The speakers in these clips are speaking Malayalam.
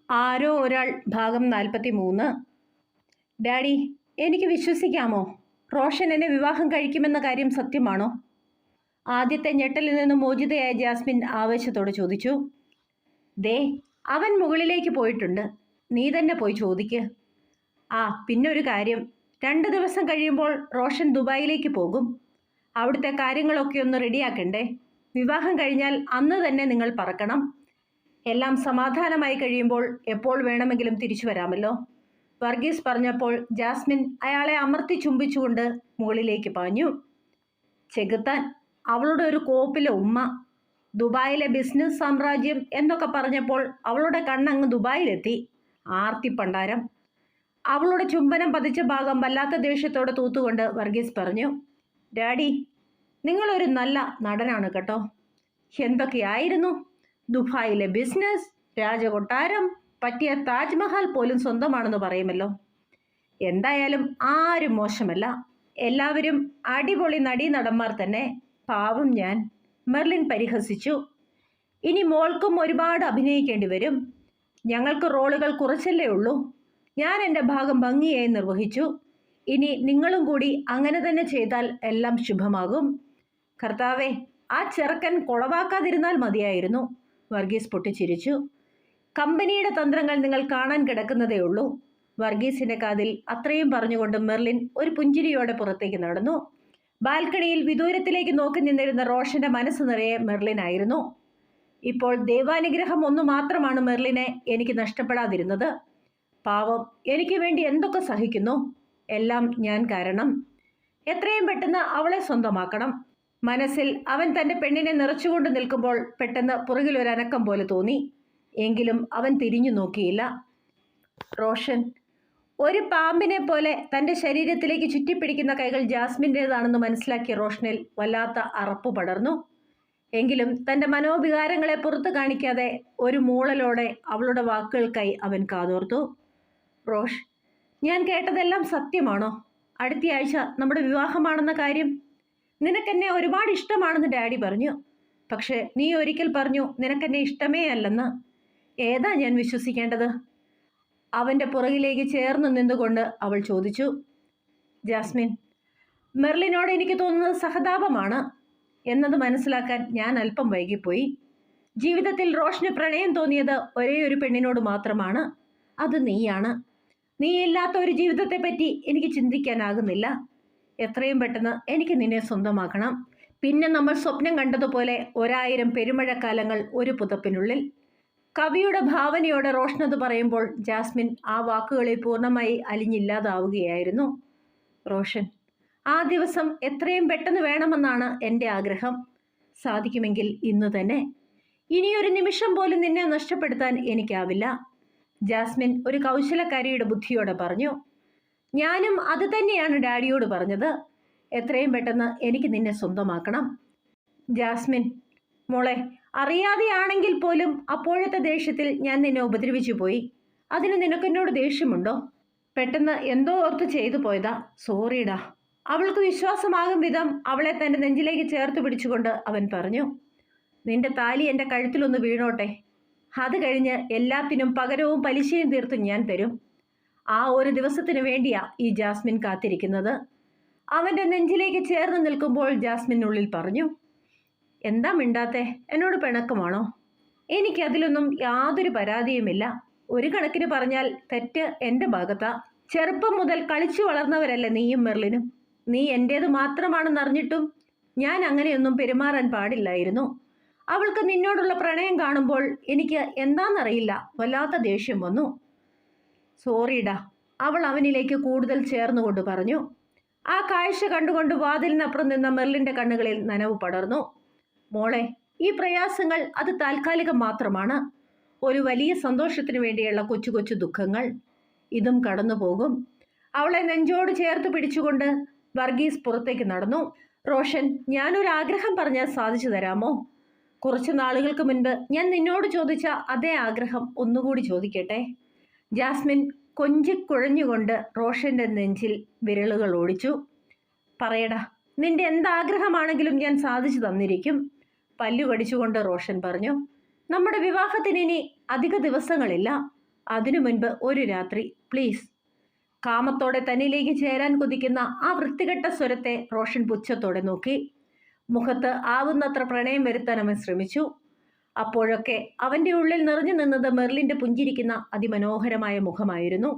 ആരോ ഒരാൾ ഭാഗം 43. ഡാഡി, എനിക്ക് വിശ്വസിക്കാമോ? റോഷൻ എന്നെ വിവാഹം കഴിക്കുമെന്ന കാര്യം സത്യമാണോ? ആദ്യത്തെ ഞെട്ടലിൽ നിന്ന് മോചിതയായ ജാസ്മിൻ ആവേശത്തോടെ ചോദിച്ചു. ദേ, അവൻ മുകളിലേക്ക് പോയിട്ടുണ്ട്. നീ തന്നെ പോയി ചോദിക്ക്. പിന്നൊരു കാര്യം, 2 ദിവസം കഴിയുമ്പോൾ റോഷൻ ദുബായിലേക്ക് പോകും. അവിടുത്തെ കാര്യങ്ങളൊക്കെ ഒന്ന് റെഡിയാക്കണ്ടേ? വിവാഹം കഴിഞ്ഞാൽ അന്ന് തന്നെ നിങ്ങൾ പറക്കണം. എല്ലാം സമാധാനമായി കഴിയുമ്പോൾ എപ്പോൾ വേണമെങ്കിലും തിരിച്ചു വരാമല്ലോ. വർഗീസ് പറഞ്ഞപ്പോൾ ജാസ്മിൻ അയാളെ അമർത്തി ചുംബിച്ചുകൊണ്ട് മുകളിലേക്ക് പാഞ്ഞു. ചെകുത്താൻ, അവളുടെ ഒരു കോപ്പിലെ ഉമ്മ. ദുബായിലെ ബിസിനസ് സാമ്രാജ്യം എന്നൊക്കെ പറഞ്ഞപ്പോൾ അവളുടെ കണ്ണങ്ങ് ദുബായിലെത്തി. ആർത്തിപ്പണ്ടാരം. അവളുടെ ചുംബനം പതിച്ച ഭാഗം വല്ലാത്ത ദേഷ്യത്തോടെ തൂത്തുകൊണ്ട് വർഗീസ് പറഞ്ഞു. ഡാഡി, നിങ്ങളൊരു നല്ല നടനാണ് കേട്ടോ. എന്തൊക്കെയായിരുന്നു? ദുബായിലെ ബിസിനസ്, രാജകൊട്ടാരം, പറ്റിയ താജ്മഹൽ പോലും സ്വന്തമാണെന്ന് പറയുമല്ലോ. എന്തായാലും ആരും മോശമല്ല. എല്ലാവരും അടിപൊളി നടീനടന്മാർ തന്നെ. പാവം ഞാൻ, മെർലിൻ പരിഹസിച്ചു. ഇനി മോൾക്കും ഒരുപാട് അഭിനയിക്കേണ്ടി വരും. ഞങ്ങൾക്ക് റോളുകൾ കുറച്ചല്ലേ ഉള്ളൂ. ഞാൻ എൻ്റെ ഭാഗം ഭംഗിയായി നിർവഹിച്ചു. ഇനി നിങ്ങളും കൂടി അങ്ങനെ തന്നെ ചെയ്താൽ എല്ലാം ശുഭമാകും. കർത്താവേ, ആ ചെറുക്കൻ കൊളവാക്കാതിരുന്നാൽ മതിയായിരുന്നു. വർഗീസ് പൊട്ടിച്ചിരിച്ചു. കമ്പനിയുടെ തന്ത്രങ്ങൾ നിങ്ങൾ കാണാൻ കിടക്കുന്നതേ ഉള്ളൂ. വർഗീസിന്റെ കാതിൽ അത്രയും പറഞ്ഞുകൊണ്ട് മെർലിൻ ഒരു പുഞ്ചിരിയോടെ പുറത്തേക്ക് നടന്നു. ബാൽക്കണിയിൽ വിദൂരത്തിലേക്ക് നോക്കി നിന്നിരുന്ന റോഷന്റെ മനസ്സ് നിറയെ മെർലിനായിരുന്നു. ഇപ്പോൾ ദൈവാനുഗ്രഹം ഒന്നു മാത്രമാണ് മെർലിനെ എനിക്ക് നഷ്ടപ്പെടാതിരുന്നത്. പാവം, എനിക്ക് വേണ്ടി എന്തൊക്കെ സഹിക്കുന്നു. എല്ലാം ഞാൻ കാരണം. എത്രയും പെട്ടെന്ന് അവളെ സ്വന്തമാക്കണം. മനസ്സിൽ അവൻ തൻ്റെ പെണ്ണിനെ നിറച്ചുകൊണ്ട് നിൽക്കുമ്പോൾ പെട്ടെന്ന് പുറകിലൊരനക്കം പോലെ തോന്നി. എങ്കിലും അവൻ തിരിഞ്ഞു നോക്കിയില്ല. റോഷൻ ഒരു പാമ്പിനെ പോലെ തൻ്റെ ശരീരത്തിലേക്ക് ചുറ്റിപ്പിടിക്കുന്ന കൈകൾ ജാസ്മിൻ്റേതാണെന്ന് മനസ്സിലാക്കിയ റോഷനിൽ വല്ലാത്ത അറപ്പ് പടർന്നു. എങ്കിലും തൻ്റെ മനോവികാരങ്ങളെ പുറത്തു കാണിക്കാതെ ഒരു മൂളലോടെ അവളുടെ വാക്കുകൾക്കായി അവൻ കാതോർത്തു. റോഷ്, ഞാൻ കേട്ടതെല്ലാം സത്യമാണോ? അടുത്തയാഴ്ച നമ്മുടെ വിവാഹമാണെന്ന കാര്യം. നിനക്കെന്നെ ഒരുപാട് ഇഷ്ടമാണെന്ന് ഡാഡി പറഞ്ഞു. പക്ഷെ നീ ഒരിക്കൽ പറഞ്ഞു നിനക്കെന്നെ ഇഷ്ടമേ അല്ലെന്ന്. ഏതാ ഞാൻ വിശ്വസിക്കേണ്ടത്? അവൻ്റെ പുറകിലേക്ക് ചേർന്ന് നിന്നുകൊണ്ട് അവൾ ചോദിച്ചു. ജാസ്മിൻ, മെർലിനോട് എനിക്ക് തോന്നുന്നത് സഹതാപമാണ് എന്നത് മനസ്സിലാക്കാൻ ഞാൻ അല്പം വൈകിപ്പോയി. ജീവിതത്തിൽ റോഷന് പ്രണയം തോന്നിയത് ഒരേ ഒരു പെണ്ണിനോട് മാത്രമാണ്. അത് നീയാണ്. നീയില്ലാത്ത ഒരു ജീവിതത്തെപ്പറ്റി എനിക്ക് ചിന്തിക്കാനാകുന്നില്ല. എത്രയും പെട്ടെന്ന് എനിക്ക് നിന്നെ സ്വന്തമാക്കണം. പിന്നെ നമ്മൾ സ്വപ്നം കണ്ടതുപോലെ 1000 പെരുമഴക്കാലങ്ങൾ ഒരു പുതപ്പിനുള്ളിൽ. കവിയുടെ ഭാവനയോടെ റോഷനത് പറയുമ്പോൾ ജാസ്മിൻ ആ വാക്കുകളിൽ പൂർണ്ണമായി അലിഞ്ഞില്ലാതാവുകയായിരുന്നു. റോഷൻ, ആ ദിവസം എത്രയും പെട്ടെന്ന് വേണമെന്നാണ് എൻ്റെ ആഗ്രഹം. സാധിക്കുമെങ്കിൽ ഇന്ന് തന്നെ. ഇനിയൊരു നിമിഷം പോലും നിന്നെ നഷ്ടപ്പെടുത്താൻ എനിക്കാവില്ല. ജാസ്മിൻ ഒരു കൗശലക്കാരിയുടെ ബുദ്ധിയോടെ പറഞ്ഞു. ഞാനും അത് തന്നെയാണ് ഡാഡിയോട് പറഞ്ഞത്. എത്രയും പെട്ടെന്ന് എനിക്ക് നിന്നെ സ്വന്തമാക്കണം. ജാസ്മിൻ മോളെ, അറിയാതെയാണെങ്കിൽ പോലും അപ്പോഴത്തെ ദേഷ്യത്തിൽ ഞാൻ നിന്നെ ഉപദ്രവിച്ചു പോയി. അതിന് നിനക്കെന്നോട് ദേഷ്യമുണ്ടോ? പെട്ടെന്ന് എന്തോ ഓർത്ത് ചെയ്തു പോയതാ. സോറിടാ. അവൾക്ക് വിശ്വാസമാകും വിധം അവളെ തൻ്റെ നെഞ്ചിലേക്ക് ചേർത്ത് പിടിച്ചുകൊണ്ട് അവൻ പറഞ്ഞു. നിന്റെ താലി എൻ്റെ കഴുത്തിലൊന്ന് വീണോട്ടെ. അത് കഴിഞ്ഞ് എല്ലാത്തിനും പകരവും പലിശയും തീർത്തും ഞാൻ തരും. ആ ഒരു ദിവസത്തിന് വേണ്ടിയാ ഈ ജാസ്മിൻ കാത്തിരിക്കുന്നത്. അവൻ്റെ നെഞ്ചിലേക്ക് ചേർന്ന് നിൽക്കുമ്പോൾ ജാസ്മിനുള്ളിൽ പറഞ്ഞു. എന്താ മിണ്ടാത്തെ? എന്നോട് പിണക്കമാണോ? എനിക്കതിലൊന്നും യാതൊരു പരാതിയുമില്ല. ഒരു കണക്കിന് പറഞ്ഞാൽ തെറ്റ് എൻ്റെ ഭാഗത്താ. ചെറുപ്പം മുതൽ കളിച്ചു വളർന്നവരല്ലേ നീയും മെർലിനും. നീ എൻ്റേത് മാത്രമാണെന്നറിഞ്ഞിട്ടും ഞാൻ അങ്ങനെയൊന്നും പെരുമാറാൻ പാടില്ലായിരുന്നു. അവൾക്ക് നിന്നോടുള്ള പ്രണയം കാണുമ്പോൾ എനിക്ക് എന്താണെന്നറിയില്ല, വല്ലാത്ത ദേഷ്യം വന്നു. സോറിടാ, അവൾ അവനിലേക്ക് കൂടുതൽ ചേർന്നുകൊണ്ട് പറഞ്ഞു. ആ കാഴ്ച കണ്ടുകൊണ്ട് വാതിലിനപ്പുറം നിന്ന മെർലിൻ്റെ കണ്ണുകളിൽ നനവ് പടർന്നു. മോളെ, ഈ പ്രയാസങ്ങൾ അത് താൽക്കാലികം മാത്രമാണ്. ഒരു വലിയ സന്തോഷത്തിന് വേണ്ടിയുള്ള കൊച്ചു കൊച്ചു ദുഃഖങ്ങൾ. ഇതും കടന്നു പോകും. അവളെ നെഞ്ചോട് ചേർത്ത് പിടിച്ചുകൊണ്ട് വർഗീസ് പുറത്തേക്ക് നടന്നു. റോഷൻ, ഞാനൊരാഗ്രഹം പറഞ്ഞാൽ സാധിച്ചു തരാമോ? കുറച്ച് നാളുകൾക്ക് മുൻപ് ഞാൻ നിന്നോട് ചോദിച്ച അതേ ആഗ്രഹം ഒന്നുകൂടി ചോദിക്കട്ടെ? ജാസ്മിൻ കൊഞ്ചിക്കുഴഞ്ഞുകൊണ്ട് റോഷന്റെ നെഞ്ചിൽ വിരലുകൾ ഓടിച്ചു. പറയടാ, നിന്റെ എന്താഗ്രഹമാണെങ്കിലും ഞാൻ സാധിച്ചു തന്നിരിക്കും. പല്ലു കടിച്ചുകൊണ്ട് റോഷൻ പറഞ്ഞു. നമ്മുടെ വിവാഹത്തിന് ഇനി അധിക ദിവസങ്ങളില്ല. അതിനു മുൻപ് ഒരു രാത്രി പ്ലീസ്. കാമത്തോടെ തന്നിലേക്ക് ചേരാൻ കൊതിക്കുന്ന ആ വൃത്തികെട്ട സ്വരത്തെ റോഷൻ പുച്ഛത്തോടെ നോക്കി. മുഖത്ത് ആവുന്നത്ര പ്രണയം വരുത്താൻ അവൻ ശ്രമിച്ചു. അപ്പോഴൊക്കെ അവൻ്റെ ഉള്ളിൽ നിറഞ്ഞു നിന്നത് മെർലിൻ്റെ പുഞ്ചിരിക്കുന്ന അതിമനോഹരമായ മുഖമായിരുന്നു.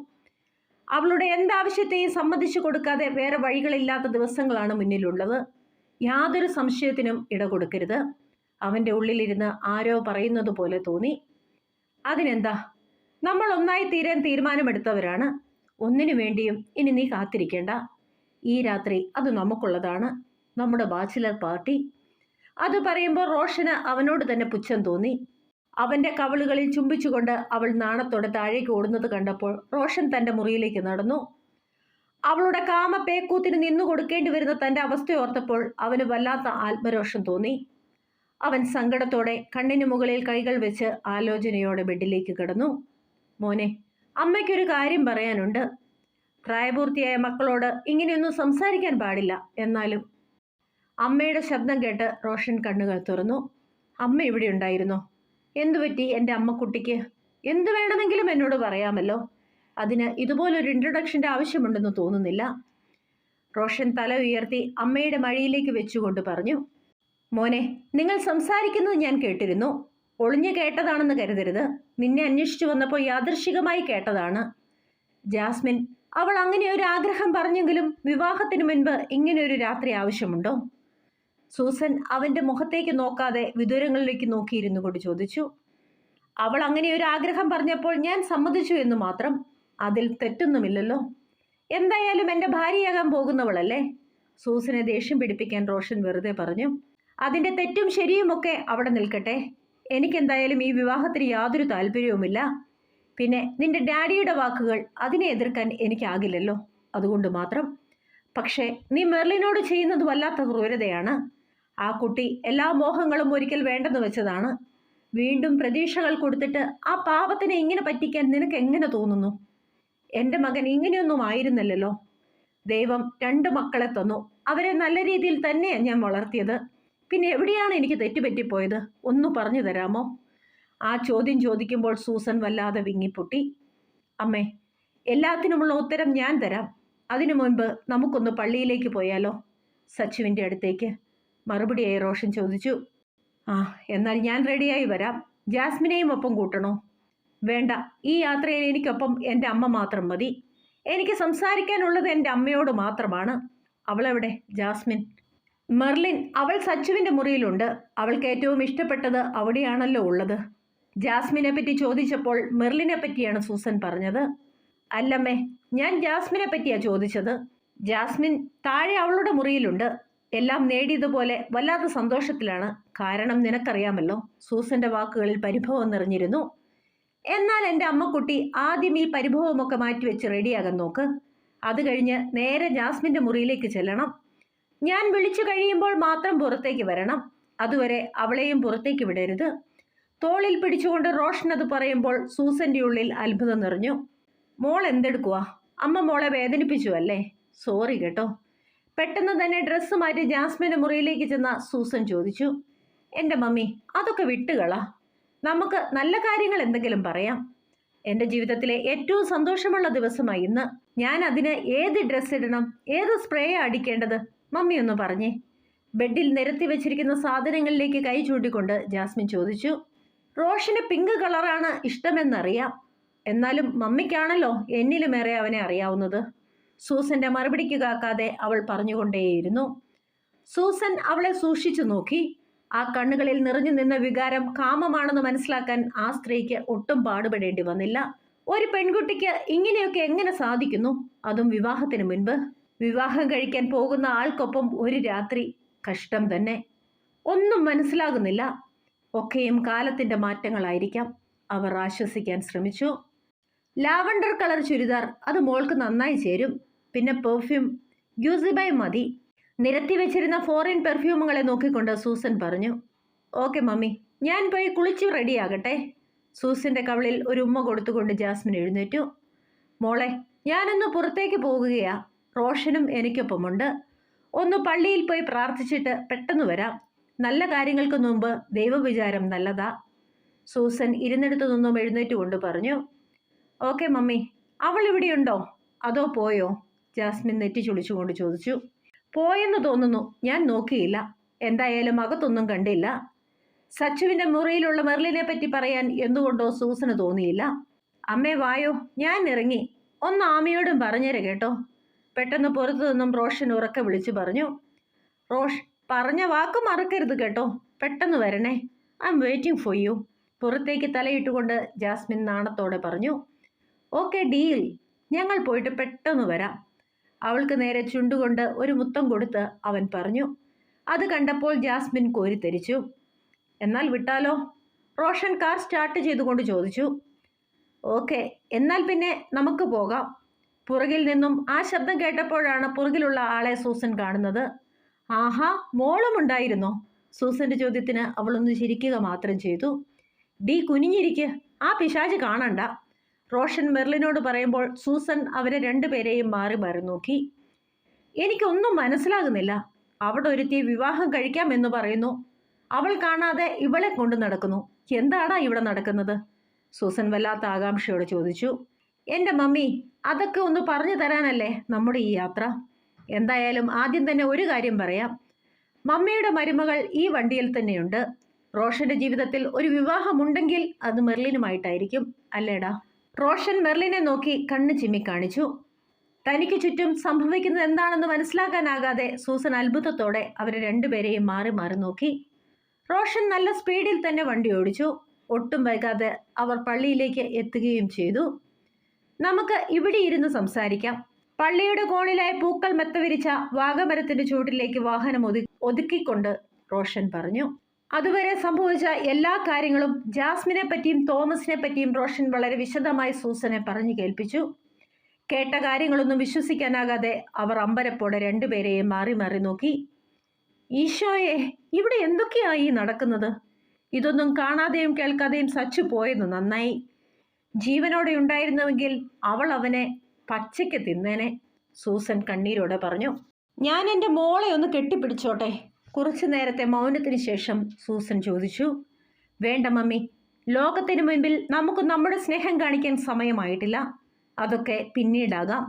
അവളുടെ എന്താവശ്യത്തെയും സമ്മതിച്ചു കൊടുക്കാതെ വേറെ വഴികളില്ലാത്ത ദിവസങ്ങളാണ് മുന്നിലുള്ളത്. യാതൊരു സംശയത്തിനും ഇട കൊടുക്കരുത്. അവൻ്റെ ഉള്ളിലിരുന്ന് ആരോ പറയുന്നത് പോലെ തോന്നി. അതിനെന്താ, നമ്മൾ ഒന്നായി തീരാൻ തീരുമാനമെടുത്തവരാണ്. ഒന്നിനു വേണ്ടിയും ഇനി നീ കാത്തിരിക്കേണ്ട. ഈ രാത്രി അത് നമുക്കുള്ളതാണ്, നമ്മുടെ ബാച്ചിലർ പാർട്ടി. അത് പറയുമ്പോൾ റോഷന് അവനോട് തന്നെ പുച്ഛം തോന്നി. അവൻ്റെ കവിളുകളിൽ ചുംബിച്ചുകൊണ്ട് അവൾ നാണത്തോടെ താഴേക്ക് ഓടുന്നത് കണ്ടപ്പോൾ റോഷൻ തൻ്റെ മുറിയിലേക്ക് നടന്നു. അവളുടെ കാമപ്പേക്കൂത്തിന് നിന്നു കൊടുക്കേണ്ടി വരുന്ന തൻ്റെ അവസ്ഥയോർത്തപ്പോൾ അവന് വല്ലാത്ത ആത്മരോഷം തോന്നി. അവൻ സങ്കടത്തോടെ കണ്ണിന് മുകളിൽ കൈകൾ വെച്ച് ആലോചനയോടെ ബെഡിലേക്ക് കിടന്നു. മോനെ, അമ്മയ്ക്കൊരു കാര്യം പറയാനുണ്ട്. പ്രായപൂർത്തിയായ മക്കളോട് ഇങ്ങനെയൊന്നും സംസാരിക്കാൻ പാടില്ല. എന്നാലും അമ്മയുടെ ശബ്ദം കേട്ട് റോഷൻ കണ്ണുകൾ തുറന്നു. അമ്മ ഇവിടെ ഉണ്ടായിരുന്നോ? എന്തുപറ്റി എൻ്റെ അമ്മക്കുട്ടിക്ക്? എന്തു വേണമെങ്കിലും എന്നോട് പറയാമല്ലോ. അതിന് ഇതുപോലൊരു ഇൻട്രൊഡക്ഷൻ്റെ ആവശ്യമുണ്ടെന്ന് തോന്നുന്നില്ല. റോഷൻ തല ഉയർത്തി അമ്മയുടെ മടിയിലേക്ക് വെച്ചുകൊണ്ട് പറഞ്ഞു. മോനെ, നിങ്ങൾ സംസാരിക്കുന്നത് ഞാൻ കേട്ടിരുന്നു. ഒളിഞ്ഞു കേട്ടതാണെന്ന് കരുതരുത്. നിന്നെ അന്വേഷിച്ചു വന്നപ്പോൾ യാദൃശ്ചികമായി കേട്ടതാണ്. ജാസ്മിൻ, അവൾ അങ്ങനെ ഒരു ആഗ്രഹം പറഞ്ഞെങ്കിലും വിവാഹത്തിന് മുൻപ് ഇങ്ങനെ ഒരു രാത്രി ആവശ്യമുണ്ടോ? സൂസൻ അവൻ്റെ മുഖത്തേക്ക് നോക്കാതെ വിദൂരങ്ങളിലേക്ക് നോക്കിയിരുന്നു കൊണ്ട് ചോദിച്ചു. അവൾ അങ്ങനെ ഒരു ആഗ്രഹം പറഞ്ഞപ്പോൾ ഞാൻ സമ്മതിച്ചു എന്ന് മാത്രം. അതിൽ തെറ്റൊന്നുമില്ലല്ലോ. എന്തായാലും എൻ്റെ ഭാര്യയാകാൻ പോകുന്നവളല്ലേ? സൂസനെ ദേഷ്യം പിടിപ്പിക്കാൻ റോഷൻ വെറുതെ പറഞ്ഞു. അതിൻ്റെ തെറ്റും ശരിയുമൊക്കെ അവിടെ നിൽക്കട്ടെ. എനിക്കെന്തായാലും ഈ വിവാഹത്തിന് യാതൊരു താല്പര്യവുമില്ല. പിന്നെ നിന്റെ ഡാഡിയുടെ വാക്കുകൾ, അതിനെ എതിർക്കാൻ എനിക്കാകില്ലല്ലോ. അതുകൊണ്ട് മാത്രം. പക്ഷേ നീ മെർലിനോട് ചെയ്യുന്നത് വല്ലാത്ത ക്രൂരതയാണ്. ആ കുട്ടി എല്ലാ മോഹങ്ങളും ഒരിക്കൽ വേണ്ടെന്ന് വെച്ചതാണ്. വീണ്ടും പ്രതീക്ഷകൾ കൊടുത്തിട്ട് ആ പാവത്തിനെ ഇങ്ങനെ പറ്റിക്കാൻ നിനക്ക് എങ്ങനെ തോന്നുന്നു? എൻ്റെ മകൻ ഇങ്ങനെയൊന്നും ആയിരുന്നില്ലല്ലോ. ദൈവം 2 മക്കളെ തന്നു. അവരെ നല്ല രീതിയിൽ തന്നെയാണ് ഞാൻ വളർത്തിയത്. പിന്നെ എവിടെയാണ് എനിക്ക് തെറ്റുപറ്റിപ്പോയത്? ഒന്ന് പറഞ്ഞു തരാമോ? ആ ചോദ്യം ചോദിക്കുമ്പോൾ സൂസൻ വല്ലാതെ വിങ്ങിപ്പൊട്ടി. അമ്മേ, എല്ലാത്തിനുമുള്ള ഉത്തരം ഞാൻ തരാം. അതിനു മുൻപ് നമുക്കൊന്ന് പള്ളിയിലേക്ക് പോയാലോ? സച്ചുവിൻ്റെ അടുത്തേക്ക് മറുപടിയായി റോഷൻ ചോദിച്ചു. ആ, എന്നാൽ ഞാൻ റെഡിയായി വരാം. ജാസ്മിനെയും ഒപ്പം കൂട്ടണോ? വേണ്ട, ഈ യാത്രയിൽ എനിക്കൊപ്പം എൻ്റെ അമ്മ മാത്രം മതി. എനിക്ക് സംസാരിക്കാനുള്ളത് എൻ്റെ അമ്മയോട് മാത്രമാണ്. അവളെവിടെ? ജാസ്മിൻ. മെർലിൻ, അവൾ സച്ചുവിൻ്റെ മുറിയിലുണ്ട്. അവൾക്ക് ഏറ്റവും ഇഷ്ടപ്പെട്ടത് അവിടെയാണല്ലോ ഉള്ളത്. ജാസ്മിനെ പറ്റി ചോദിച്ചപ്പോൾ മെർലിനെ പറ്റിയാണ് സൂസൻ പറഞ്ഞത്. അല്ലമ്മേ, ഞാൻ ജാസ്മിനെ പറ്റിയാണ് ചോദിച്ചത്. ജാസ്മിൻ താഴെ അവളുടെ മുറിയിലുണ്ട്. എല്ലാം നേടിയതുപോലെ വല്ലാത്ത സന്തോഷത്തിലാണ്. കാരണം നിനക്കറിയാമല്ലോ. സൂസന്റെ വാക്കുകളിൽ പരിഭവം നിറഞ്ഞിരുന്നു. എന്നാൽ എൻ്റെ അമ്മക്കുട്ടി ആദ്യം ഈ പരിഭവമൊക്കെ മാറ്റിവെച്ച് റെഡിയാകാൻ നോക്ക്. അത് കഴിഞ്ഞ് നേരെ ജാസ്മിൻ്റെ മുറിയിലേക്ക് ചെല്ലണം. ഞാൻ വിളിച്ചു കഴിയുമ്പോൾ മാത്രം പുറത്തേക്ക് വരണം. അതുവരെ അവളെയും പുറത്തേക്ക് വിടരുത്. തോളിൽ പിടിച്ചുകൊണ്ട് റോഷൻ അത് പറയുമ്പോൾ സൂസന്റെ ഉള്ളിൽ അത്ഭുതം നിറഞ്ഞു. മോൾ എന്തെടുക്കുക? അമ്മ മോളെ വേദനിപ്പിച്ചു അല്ലേ? സോറി കേട്ടോ. പെട്ടെന്ന് തന്നെ ഡ്രസ്സ് മാറ്റി ജാസ്മിൻ്റെ മുറിയിലേക്ക് ചെന്ന സൂസൻ ചോദിച്ചു. എൻ്റെ മമ്മി, അതൊക്കെ വിട്ടുകളാ. നമുക്ക് നല്ല കാര്യങ്ങൾ എന്തെങ്കിലും പറയാം. എൻ്റെ ജീവിതത്തിലെ ഏറ്റവും സന്തോഷമുള്ള ദിവസമായി ഇന്ന്. ഞാൻ അതിന് ഏത് ഡ്രസ്സ് ഇടണം, ഏത് സ്പ്രേ അടിക്കേണ്ടത്? മമ്മി ഒന്ന് പറഞ്ഞേ. ബെഡിൽ നിരത്തി വെച്ചിരിക്കുന്ന സാധനങ്ങളിലേക്ക് കൈ ചൂണ്ടിക്കൊണ്ട് ജാസ്മിൻ ചോദിച്ചു. റോഷന് പിങ്ക് കളറാണ് ഇഷ്ടമെന്നറിയാം. എന്നാലും മമ്മിക്കാണല്ലോ എന്നിലുമേറെ അവനെ അറിയാവുന്നത്. സൂസന്റെ മറുപടിക്ക് കാക്കാതെ അവൾ പറഞ്ഞുകൊണ്ടേയിരുന്നു. സൂസൻ അവളെ സൂക്ഷിച്ചു നോക്കി. ആ കണ്ണുകളിൽ നിറഞ്ഞു നിന്ന വികാരം കാമമാണെന്ന് മനസ്സിലാക്കാൻ ആ സ്ത്രീക്ക് ഒട്ടും പാടുപെടേണ്ടി വന്നില്ല. ഒരു പെൺകുട്ടിക്ക് ഇങ്ങനെയൊക്കെ എങ്ങനെ സാധിക്കുന്നു? അതും വിവാഹത്തിന് മുൻപ്. വിവാഹം കഴിക്കാൻ പോകുന്ന ആൾക്കൊപ്പം ഒരു രാത്രി. കഷ്ടം തന്നെ. ഒന്നും മനസ്സിലാകുന്നില്ല. ഒക്കെയും കാലത്തിൻ്റെ മാറ്റങ്ങളായിരിക്കാം. അവർ ആശ്വസിക്കാൻ ശ്രമിച്ചു. ലാവണ്ടർ കളർ ചുരിദാർ, അത് മോൾക്ക് നന്നായി ചേരും. പിന്നെ പെർഫ്യൂം ഗ്യൂസിബൈ മതി. നിരത്തി വെച്ചിരുന്ന ഫോറിൻ പെർഫ്യൂമുകളെ നോക്കിക്കൊണ്ട് സൂസൻ പറഞ്ഞു. ഓക്കെ മമ്മി, ഞാൻ പോയി കുളിച്ചു റെഡിയാകട്ടെ. സൂസന്റെ കവിളിൽ ഒരു ഉമ്മ കൊടുത്തുകൊണ്ട് ജാസ്മിൻ എഴുന്നേറ്റു. മോളെ, ഞാനൊന്ന് പുറത്തേക്ക് പോകുകയാ. റോഷനും എനിക്കൊപ്പമുണ്ട്. ഒന്ന് പള്ളിയിൽ പോയി പ്രാർത്ഥിച്ചിട്ട് പെട്ടെന്ന് വരാം. നല്ല കാര്യങ്ങൾക്ക് മുമ്പ് ദൈവവിചാരം നല്ലതാ. സൂസൻ ഇരുന്നിടത്തു നിന്നും എഴുന്നേറ്റുകൊണ്ട് പറഞ്ഞു. Okay mummy. അവൾ ഇവിടെയുണ്ടോ അതോ പോയോ? ജാസ്മിൻ നെറ്റി ചുളിച്ചുകൊണ്ട് ചോദിച്ചു. പോയെന്ന് തോന്നുന്നു, ഞാൻ നോക്കിയില്ല. എന്തായാലും അകത്തൊന്നും കണ്ടില്ല. സച്ചുവിന്റെ മുറിയിലുള്ള മെർലിനെ പറ്റി പറയാൻ എന്തുകൊണ്ടോ സൂസന് തോന്നിയില്ല. അമ്മേ വായോ, ഞാൻ ഇറങ്ങി. ഒന്ന് ആമിയോടും പറഞ്ഞേരെ കേട്ടോ. പെട്ടെന്ന് പുറത്തു നിന്നും റോഷൻ ഉറക്കെ വിളിച്ചു പറഞ്ഞു. റോഷ്, പറഞ്ഞ വാക്ക് മറക്കരുത് കേട്ടോ. പെട്ടെന്ന് വരണേ. I M waiting for you. പുറത്തേക്ക് തലയിട്ടുകൊണ്ട് ജാസ്മിൻ നാണത്തോടെ പറഞ്ഞു. ഓക്കെ ഡീൽ, ഞങ്ങൾ പോയിട്ട് പെട്ടെന്ന് വരാം. അവൾക്ക് നേരെ ചുണ്ടുകൊണ്ട് ഒരു മുത്തം കൊടുത്ത് അവൻ പറഞ്ഞു. അത് കണ്ടപ്പോൾ ജാസ്മിൻ കോരിത്തരിച്ചു. എന്നാൽ വിട്ടാലോ? റോഷൻ കാർ സ്റ്റാർട്ട് ചെയ്തുകൊണ്ട് ചോദിച്ചു. ഓക്കെ, എന്നാൽ പിന്നെ നമുക്ക് പോകാം. പുറകിൽ നിന്നും ആ ശബ്ദം കേട്ടപ്പോഴാണ് പുറകിലുള്ള ആളെ സൂസൻ കാണുന്നത്. ആഹാ, മോളുമുണ്ടായിരുന്നോ? സൂസന്റെ ചോദ്യത്തിന് അവളൊന്ന് ചിരിക്കുക മാത്രം ചെയ്തു. ഡി കുനിഞ്ഞിരിക്ക്, ആ പിശാച് കാണണ്ട. റോഷൻ മെർലിനോട് പറയുമ്പോൾ സൂസൻ അവരെ രണ്ടുപേരെയും മാറി മാറി നോക്കി. എനിക്കൊന്നും മനസ്സിലാകുന്നില്ല. അവിടെ ഒരുത്തി വിവാഹം കഴിക്കാമെന്ന് പറയുന്നു. അവൾ കാണാതെ ഇവളെ കൊണ്ടു നടക്കുന്നു. എന്താടാ ഇവിടെ നടക്കുന്നത്? സൂസൻ വല്ലാത്ത ആകാംക്ഷയോട് ചോദിച്ചു. എൻ്റെ മമ്മി, അതൊക്കെ ഒന്ന് പറഞ്ഞു തരാനല്ലേ നമ്മുടെ ഈ യാത്ര. എന്തായാലും ആദ്യം തന്നെ ഒരു കാര്യം പറയാം. മമ്മിയുടെ മരുമകൾ ഈ വണ്ടിയിൽ തന്നെയുണ്ട്. റോഷന്റെ ജീവിതത്തിൽ ഒരു വിവാഹമുണ്ടെങ്കിൽ അത് മെർലിനുമായിട്ടായിരിക്കും, അല്ലേടാ? റോഷൻ മെർലിനെ നോക്കി കണ്ണ് ചിമ്മി കാണിച്ചു. തനിക്ക് ചുറ്റും സംഭവിക്കുന്നത് എന്താണെന്ന് മനസ്സിലാക്കാനാകാതെ സൂസൻ അത്ഭുതത്തോടെ അവരെ രണ്ടുപേരെയും മാറി മാറി നോക്കി. റോഷൻ നല്ല സ്പീഡിൽ തന്നെ വണ്ടി ഓടിച്ചു. ഒട്ടും വൈകാതെ അവർ പള്ളിയിലേക്ക് എത്തുകയും ചെയ്തു. നമുക്ക് ഇവിടെ ഇരുന്ന് സംസാരിക്കാം. പള്ളിയുടെ കോണിലായ പൂക്കൾ മെത്തവിരിച്ച വാഗമരത്തിന്റെ ചൂട്ടിലേക്ക് വാഹനം ഒതുക്കിക്കൊണ്ട് റോഷൻ പറഞ്ഞു. അതുവരെ സംഭവിച്ച എല്ലാ കാര്യങ്ങളും ജാസ്മിനെ പറ്റിയും തോമസിനെ പറ്റിയും റോഷൻ വളരെ വിശദമായി സൂസനെ പറഞ്ഞു കേൾപ്പിച്ചു. കേട്ട കാര്യങ്ങളൊന്നും വിശ്വസിക്കാനാകാതെ അവർ അമ്പരപ്പോടെ രണ്ടുപേരെയും മാറി മാറി നോക്കി. ഈശോയെ, ഇവിടെ എന്തൊക്കെയായി നടക്കുന്നത്? ഇതൊന്നും കാണാതെയും കേൾക്കാതെയും സച്ചു പോയത് നന്നായി. ജീവനോടെ ഉണ്ടായിരുന്നുവെങ്കിൽ അവൾ അവനെ പച്ചയ്ക്ക് തിന്നേനെ. സൂസൻ കണ്ണീരോടെ പറഞ്ഞു. ഞാൻ എൻ്റെ മോളെ ഒന്ന് കെട്ടിപ്പിടിച്ചോട്ടെ? കുറച്ചു നേരത്തെ മൗനത്തിന് ശേഷം സൂസൻ ചോദിച്ചു. വേണ്ട മമ്മി, ലോകത്തിന് മുൻപിൽ നമുക്ക് നമ്മുടെ സ്നേഹം കാണിക്കാൻ സമയമായിട്ടില്ല. അതൊക്കെ പിന്നീടാകാം.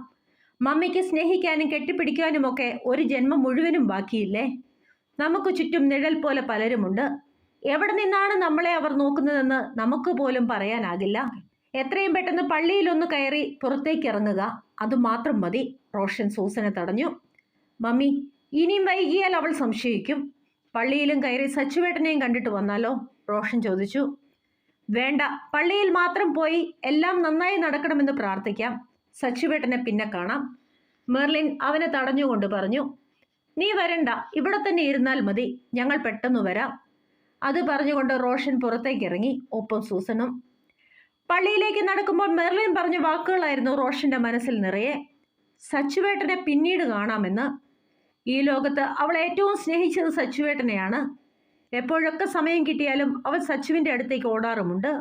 മമ്മിക്ക് സ്നേഹിക്കാനും കെട്ടിപ്പിടിക്കാനുമൊക്കെ ഒരു ജന്മം മുഴുവനും ബാക്കിയില്ലേ? നമുക്ക് ചുറ്റും നിഴൽ പോലെ പലരുമുണ്ട്. എവിടെ നിന്നാണ് നമ്മളെ അവർ നോക്കുന്നതെന്ന് നമുക്ക് പോലും പറയാനാകില്ല. എത്രയും പെട്ടെന്ന് പള്ളിയിലൊന്ന് കയറി പുറത്തേക്ക് ഇറങ്ങുക, അതുമാത്രം മതി. റോഷൻ സൂസനെ തടഞ്ഞു. മമ്മി, ഇനിയും വൈകിയാൽ അവൾ സംശയിക്കും. പള്ളിയിലും കയറി സച്ചുവേട്ടനെയും കണ്ടിട്ട് വന്നാലോ? റോഷൻ ചോദിച്ചു. വേണ്ട, പള്ളിയിൽ മാത്രം പോയി എല്ലാം നന്നായി നടക്കണമെന്ന് പ്രാർത്ഥിക്കാം. സച്ചുവേട്ടനെ പിന്നെ കാണാം. മെർലിൻ അവനെ തടഞ്ഞുകൊണ്ട് പറഞ്ഞു. നീ വരണ്ട, ഇവിടെ തന്നെ ഇരുന്നാൽ മതി. ഞങ്ങൾ പെട്ടെന്ന് വരാം. അത് പറഞ്ഞുകൊണ്ട് റോഷൻ പുറത്തേക്ക് ഇറങ്ങി, ഒപ്പം സൂസനും. പള്ളിയിലേക്ക് നടക്കുമ്പോൾ മെർലിൻ പറഞ്ഞ വാക്കുകളായിരുന്നു റോഷന്റെ മനസ്സിൽ നിറയെ. സച്ചുവേട്ടനെ പിന്നീട് കാണാമെന്ന്. ഈ ലോകത്ത് അവൾ ഏറ്റവും സ്നേഹിച്ചത് സച്ചുവേട്ടനെയാണ്. എപ്പോഴൊക്കെ സമയം കിട്ടിയാലും അവൾ സച്ചുവിൻ്റെ അടുത്തേക്ക് ഓടാറുമുണ്ട്.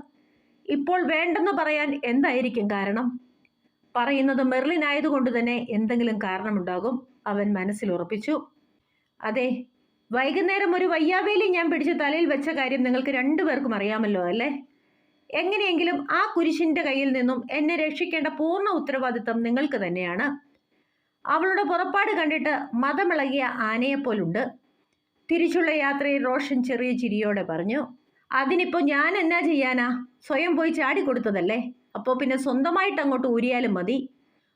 ഇപ്പോൾ വേണ്ടെന്ന് പറയാൻ എന്തായിരിക്കും കാരണം? പറയുന്നത് മെർലിൻ ആയതുകൊണ്ട് തന്നെ എന്തെങ്കിലും കാരണമുണ്ടാകും, അവൻ മനസ്സിൽ ഉറപ്പിച്ചു. അതെ, വൈകുന്നേരം ഒരു വയ്യാവേലി ഞാൻ പിടിച്ച് തലയിൽ വെച്ച കാര്യം നിങ്ങൾക്ക് രണ്ടുപേർക്കും അറിയാമല്ലോ അല്ലേ? എങ്ങനെയെങ്കിലും ആ കുരിശിന്റെ കയ്യിൽ നിന്നും എന്നെ രക്ഷിക്കേണ്ട പൂർണ്ണ ഉത്തരവാദിത്തം നിങ്ങൾക്ക് തന്നെയാണ്. അവളുടെ പുറപ്പാട് കണ്ടിട്ട് മതമിളകിയ ആനയെപ്പോലുണ്ട്. തിരിച്ചുള്ള യാത്രയിൽ റോഷൻ ചെറിയ ചിരിയോടെ പറഞ്ഞു. അതിനിപ്പോൾ ഞാൻ എന്നാ ചെയ്യാനാ? സ്വയം പോയി ചാടിക്കൊടുത്തതല്ലേ. അപ്പോൾ പിന്നെ സ്വന്തമായിട്ട് അങ്ങോട്ട് ഊരിയാലും മതി.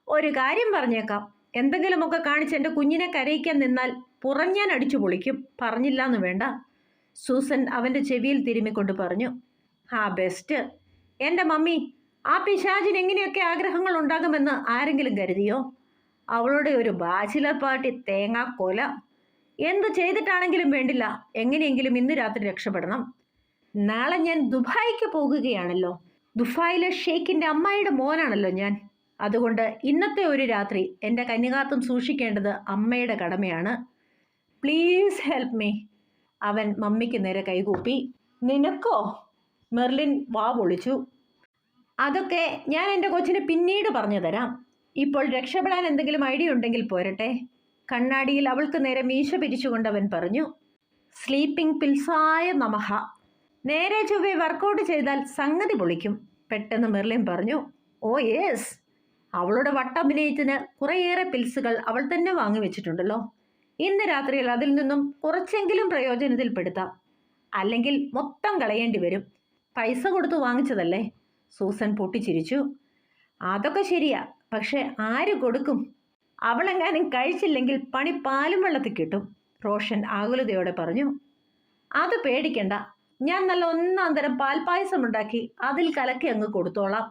ഒരു കാര്യം പറഞ്ഞേക്കാം, എന്തെങ്കിലുമൊക്കെ കാണിച്ച് എൻ്റെ കുഞ്ഞിനെ കരയിക്കാൻ നിന്നാൽ പുറഞ്ഞാൻ അടിച്ചു പൊളിക്കും. പറഞ്ഞില്ല എന്ന് വേണ്ട. സൂസൻ അവൻ്റെ ചെവിയിൽ തിരുമ്മിക്കൊണ്ട് പറഞ്ഞു. ആ ബെസ്റ്റ്. എൻ്റെ മമ്മി, ആ പിശാചിന് എങ്ങനെയൊക്കെ ആഗ്രഹങ്ങൾ ഉണ്ടാകുമെന്ന് ആരെങ്കിലും കരുതിയോ? അവളുടെ ഒരു ബാച്ചിലർ പാർട്ടി തേങ്ങാക്കൊല. എന്തു ചെയ്തിട്ടാണെങ്കിലും വേണ്ടില്ല, എങ്ങനെയെങ്കിലും ഇന്ന് രാത്രി രക്ഷപ്പെടണം. നാളെ ഞാൻ ദുബായിക്ക് പോകുകയാണല്ലോ. ദുബായിലെ ഷെയ്ഖിൻ്റെ അമ്മായിയുടെ മോനാണല്ലോ ഞാൻ. അതുകൊണ്ട് ഇന്നത്തെ ഒരു രാത്രി എൻ്റെ കന്യകാത്വം സൂക്ഷിക്കേണ്ടത് അമ്മയുടെ കടമയാണ്. Please help me. അവൻ മമ്മിക്ക് നേരെ കൈകൂപ്പി. നിനക്കോ? മെർലിൻ വാ പൊളിച്ചു. അതൊക്കെ ഞാൻ എൻ്റെ കൊച്ചിന് പിന്നീട് പറഞ്ഞു തരാം. ഇപ്പോൾ രക്ഷപ്പെടാൻ എന്തെങ്കിലും ഐഡിയ ഉണ്ടെങ്കിൽ പോരട്ടെ. കണ്ണാടിയിൽ അവൾക്ക് നേരെ മീശ പിരിച്ചുകൊണ്ട് അവൻ പറഞ്ഞു. സ്ലീപ്പിംഗ് പിൽസായ നമഹ. നേരെ ചൊവ്വേ വർക്കൗട്ട് ചെയ്താൽ സംഗതി പൊളിക്കും, പെട്ടെന്ന് മെർലിൻ പറഞ്ഞു. ഓ യെസ്, അവളുടെ വട്ടഭിനയത്തിന് കുറേയേറെ പിൽസുകൾ അവൾ തന്നെ വാങ്ങിവെച്ചിട്ടുണ്ടല്ലോ. ഇന്ന് രാത്രിയിൽ അതിൽ നിന്നും കുറച്ചെങ്കിലും പ്രയോജനത്തിൽപ്പെടുത്താം. അല്ലെങ്കിൽ മൊത്തം കളയേണ്ടി വരും. പൈസ കൊടുത്തു വാങ്ങിച്ചതല്ലേ? സൂസൻ പൊട്ടിച്ചിരിച്ചു. അതൊക്കെ ശരിയാ, പക്ഷെ ആര് കൊടുക്കും? അവളെങ്ങാനും കഴിച്ചില്ലെങ്കിൽ പണി പാലും വെള്ളത്തിൽ കിട്ടും, റോഷൻ ആകുലതയോടെ പറഞ്ഞു. അത് പേടിക്കണ്ട, ഞാൻ നല്ല ഒന്നാം തരം പാൽപ്പായസം ഉണ്ടാക്കി അതിൽ കലക്കി അങ്ങ് കൊടുത്തോളാം.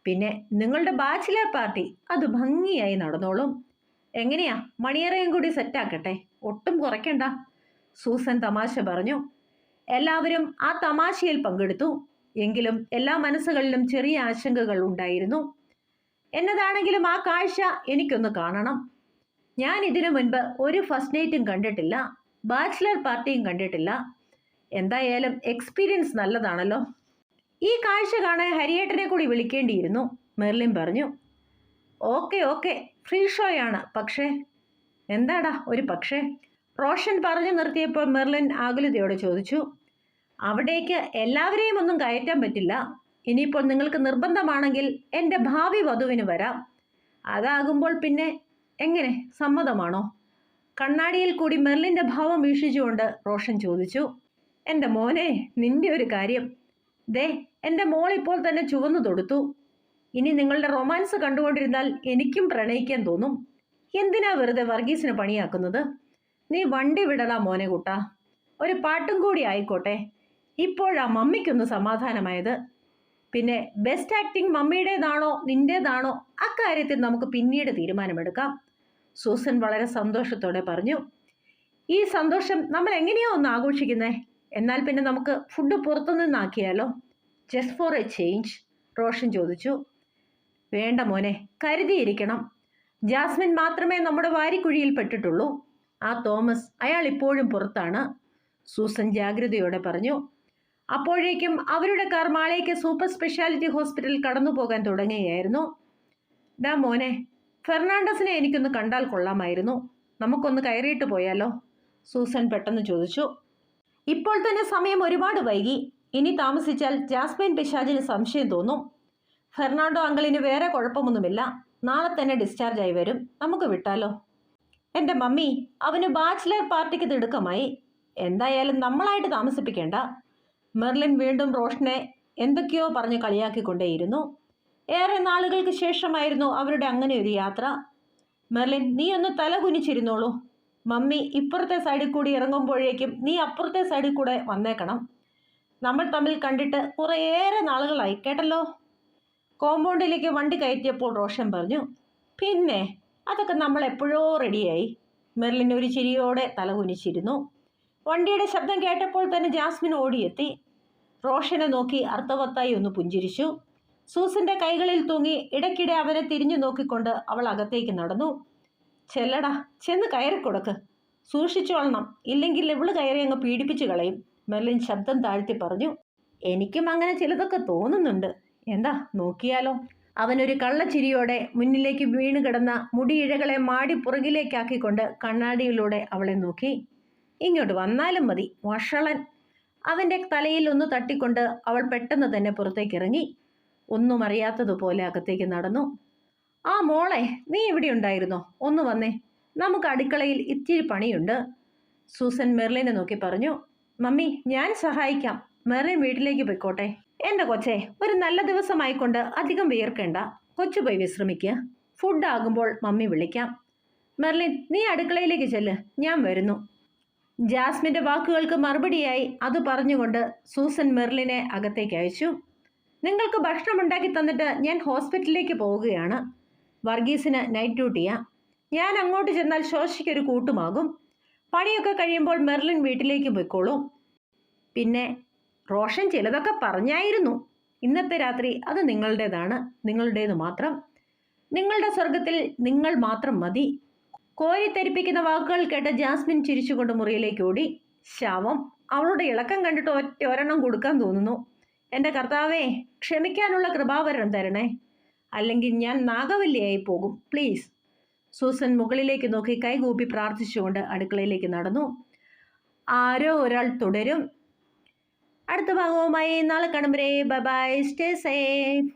പിന്നെ നിങ്ങളുടെ ബാച്ചിലർ പാർട്ടി അത് ഭംഗിയായി നടന്നോളും. എങ്ങനെയാ, മണിയറയും കൂടി സെറ്റാക്കട്ടെ, ഒട്ടും കുറയ്ക്കണ്ട, സൂസൻ തമാശ പറഞ്ഞു. എല്ലാവരും ആ തമാശയിൽ പങ്കെടുത്തു. എങ്കിലും എല്ലാ മനസ്സുകളിലും ചെറിയ ആശങ്കകൾ ഉണ്ടായിരുന്നു. എന്നതാണെങ്കിലും ആ കാഴ്ച എനിക്കൊന്ന് കാണണം. ഞാൻ ഇതിനു മുൻപ് ഒരു ഫസ്റ്റ് നൈറ്റും കണ്ടിട്ടില്ല, ബാച്ചിലർ പാർട്ടിയും കണ്ടിട്ടില്ല. എന്തായാലും എക്സ്പീരിയൻസ് നല്ലതാണല്ലോ. ഈ കാഴ്ച കാണാൻ ഹരിയേട്ടനെ കൂടി വിളിക്കേണ്ടിയിരുന്നു, മെർലിൻ പറഞ്ഞു. ഓക്കെ ഓക്കെ, ഫ്രീ ഷോയാണ്. പക്ഷേ എന്താടാ ഒരു പക്ഷേ? റോഷൻ പറഞ്ഞു നിർത്തിയപ്പോൾ മെർലിൻ ആകുലതയോടെ ചോദിച്ചു. അവിടേക്ക് എല്ലാവരെയും ഒന്നും കയറ്റാൻ പറ്റില്ല. ഇനിയിപ്പോൾ നിങ്ങൾക്ക് നിർബന്ധമാണെങ്കിൽ എൻ്റെ ഭാവി വധുവിന് വരാം. അതാകുമ്പോൾ പിന്നെ എങ്ങനെ, സമ്മതമാണോ? കണ്ണാടിയിൽ കൂടി മെർലിൻ്റെ ഭാവം വീക്ഷിച്ചുകൊണ്ട് റോഷൻ ചോദിച്ചു. എൻ്റെ മോനെ, നിന്റെ ഒരു കാര്യം. ദേ, എൻ്റെ മോൾ ഇപ്പോൾ തന്നെ ചുവന്നു തൊടുത്തു. ഇനി നിങ്ങളുടെ റൊമാൻസ് കണ്ടുകൊണ്ടിരുന്നാൽ എനിക്കും പ്രണയിക്കാൻ തോന്നും. എന്തിനാ വെറുതെ വർഗീസിന് പണിയാക്കുന്നത്? നീ വണ്ടി വിടടാ മോനെ കുട്ടാ. ഒരു പാട്ടും കൂടി ആയിക്കോട്ടെ. ഇപ്പോഴാ മമ്മിക്കൊന്ന് സമാധാനമായത്. പിന്നെ ബെസ്റ്റ് ആക്ടിങ് മമ്മിയുടേതാണോ നിന്റേതാണോ അക്കാര്യത്തിൽ നമുക്ക് പിന്നീട് തീരുമാനമെടുക്കാം, സൂസൻ വളരെ സന്തോഷത്തോടെ പറഞ്ഞു. ഈ സന്തോഷം നമ്മൾ എങ്ങനെയോ ഒന്ന് ആഘോഷിക്കുന്നേ. എന്നാൽ പിന്നെ നമുക്ക് ഫുഡ് പുറത്തുനിന്നാക്കിയാലോ, just for a change, Roshan ചോദിച്ചു. വേണ്ട മോനെ, കരുതിയിരിക്കണം. ജാസ്മിൻ മാത്രമേ നമ്മുടെ വാരിക്കുഴിയിൽ പെട്ടിട്ടുള്ളൂ. ആ തോമസ്, അയാൾ ഇപ്പോഴും പുറത്താണ്, സൂസൻ ജാഗ്രതയോടെ പറഞ്ഞു. അപ്പോഴേക്കും അവരുടെ കാർ മാളേക്ക് സൂപ്പർ സ്പെഷ്യാലിറ്റി ഹോസ്പിറ്റലിൽ കടന്നു പോകാൻ തുടങ്ങുകയായിരുന്നു. ഡാ മോനെ, ഫെർണാണ്ടസിനെ എനിക്കൊന്ന് കണ്ടാൽ കൊള്ളാമായിരുന്നു. നമുക്കൊന്ന് കയറിയിട്ട് പോയാലോ, സൂസൻ പെട്ടെന്ന് ചോദിച്ചു. ഇപ്പോൾ തന്നെ സമയം ഒരുപാട് വൈകി. ഇനി താമസിച്ചാൽ ജാസ്മിൻ പിശാചിന് സംശയം തോന്നും. ഫെർണാണ്ടോ അങ്കിളിന് വേറെ കുഴപ്പമൊന്നുമില്ല. നാളെ തന്നെ ഡിസ്ചാർജ് ആയി വരും. നമുക്ക് വിട്ടാലോ? എൻ്റെ മമ്മി, അവന് ബാച്ചിലർ പാർട്ടിക്ക് തിടുക്കമായി. എന്തായാലും നമ്മളായിട്ട് താമസിപ്പിക്കേണ്ട. മെർലിൻ വീണ്ടും റോഷനെ എന്തൊക്കെയോ പറഞ്ഞ് കളിയാക്കിക്കൊണ്ടേയിരുന്നു. ഏറെ നാളുകൾക്ക് ശേഷമായിരുന്നു അവരുടെ അങ്ങനെ ഒരു യാത്ര. മെർലിൻ, നീ ഒന്ന് തല കുനിച്ചിരുന്നോളൂ. മമ്മി ഇപ്പുറത്തെ സൈഡിൽ കൂടി ഇറങ്ങുമ്പോഴേക്കും നീ അപ്പുറത്തെ സൈഡിൽ കൂടെ വന്നേക്കണം. നമ്മൾ തമ്മിൽ കണ്ടിട്ട് കുറേയേറെ നാളുകളായി, കേട്ടല്ലോ, കോമ്പൗണ്ടിലേക്ക് വണ്ടി കയറ്റിയപ്പോൾ റോഷൻ പറഞ്ഞു. പിന്നെ അതൊക്കെ നമ്മൾ എപ്പോഴോ റെഡിയായി, മെർലിൻ ഒരു ചിരിയോടെ തല കുനിച്ചിരുന്നു. വണ്ടിയുടെ ശബ്ദം കേട്ടപ്പോൾ തന്നെ ജാസ്മിൻ ഓടിയെത്തി. റോഷനെ നോക്കി അർത്ഥവത്തായി ഒന്ന് പുഞ്ചിരിച്ചു. സൂസന്റെ കൈകളിൽ തൂങ്ങി ഇടയ്ക്കിടെ അവനെ തിരിഞ്ഞു നോക്കിക്കൊണ്ട് അവൾ അകത്തേക്ക് നടന്നു. ചെല്ലടാ, ചെന്ന് കയറിക്കൊടുക്ക്, സൂക്ഷിച്ചോളണം, ഇല്ലെങ്കിൽ ഇവള് കയറി അങ്ങ് പീഡിപ്പിച്ചു കളയും, മെർലിൻ ശബ്ദം താഴ്ത്തി പറഞ്ഞു. എനിക്കും അങ്ങനെ ചിലതൊക്കെ തോന്നുന്നുണ്ട്. എന്താ, നോക്കിയാലോ? അവനൊരു കള്ളച്ചിരിയോടെ മുന്നിലേക്ക് വീണ് കിടന്ന മുടിയിഴകളെ മാടി പുറകിലേക്കാക്കിക്കൊണ്ട് കണ്ണാടിയിലൂടെ അവളെ നോക്കി. ഇങ്ങോട്ട് വന്നാലും മതി, വഷളൻ. അവൻ്റെ തലയിൽ ഒന്ന് തട്ടിക്കൊണ്ട് അവൾ പെട്ടെന്ന് തന്നെ പുറത്തേക്ക് ഇറങ്ങി. ഒന്നും അറിയാത്തതുപോലെ അകത്തേക്ക് നടന്നു. ആ മോളെ, നീ ഇവിടെ ഉണ്ടായിരുന്നോ? ഒന്ന് വന്നേ, നമുക്ക് അടുക്കളയിൽ ഇത്തിരി പണിയുണ്ട്, സൂസൻ മെർലിനെ നോക്കി പറഞ്ഞു. മമ്മി, ഞാൻ സഹായിക്കാം. മെർലിൻ വീട്ടിലേക്ക് പോയിക്കോട്ടെ. എൻ്റെ കൊച്ചേ, ഒരു നല്ല ദിവസമായിക്കൊണ്ട് അധികം വിയർക്കേണ്ട. കൊച്ചു പോയി വിശ്രമിക്കുക. ഫുഡ് ആകുമ്പോൾ മമ്മി വിളിക്കാം. മെർലിൻ, നീ അടുക്കളയിലേക്ക് ചെല്ല്, ഞാൻ വരുന്നു. ജാസ്മിൻ്റെ വാക്കുകൾക്ക് മറുപടിയായി അത് പറഞ്ഞുകൊണ്ട് സൂസൻ മെർലിനെ അകത്തേക്ക് അയച്ചു. നിങ്ങൾക്ക് ഭക്ഷണം ഉണ്ടാക്കി തന്നിട്ട് ഞാൻ ഹോസ്പിറ്റലിലേക്ക് പോവുകയാണ്. വർഗീസിന് നൈറ്റ് ഡ്യൂട്ടിയാ. ഞാൻ അങ്ങോട്ട് ചെന്നാൽ ശോശയ്ക്കൊരു കൂട്ടുമാകും. പണിയൊക്കെ കഴിയുമ്പോൾ മെർലിൻ വീട്ടിലേക്ക് പോയിക്കോളും. പിന്നെ റോഷൻ ചിലതൊക്കെ പറഞ്ഞായിരുന്നു. ഇന്നത്തെ രാത്രി അത് നിങ്ങളുടേതാണ്, നിങ്ങളുടേത് മാത്രം. നിങ്ങളുടെ സ്വർഗത്തിൽ നിങ്ങൾ മാത്രം മതി. കോരിത്തെരിപ്പിക്കുന്ന വാക്കുകൾ കേട്ട് ജാസ്മിൻ ചിരിച്ചുകൊണ്ട് മുറിയിലേക്ക് ഓടി. ശവം, അവളുടെ ഇളക്കം കണ്ടിട്ട് ഒരെണ്ണം കൊടുക്കാൻ തോന്നുന്നു. എൻ്റെ കർത്താവേ, ക്ഷമിക്കാനുള്ള കൃപാവരം തരണേ, അല്ലെങ്കിൽ ഞാൻ നാഗവല്ലിയായി പോകും, പ്ലീസ്. സൂസൻ മുകളിലേക്ക് നോക്കി കൈകൂപ്പി പ്രാർത്ഥിച്ചുകൊണ്ട് അടുക്കളയിലേക്ക് നടന്നു. ആരോ ഒരാൾ തുടരും. അടുത്ത ഭാഗവുമായി നാളെ കാണും വരെ ബൈ ബൈ, സ്റ്റേ സേഫ്.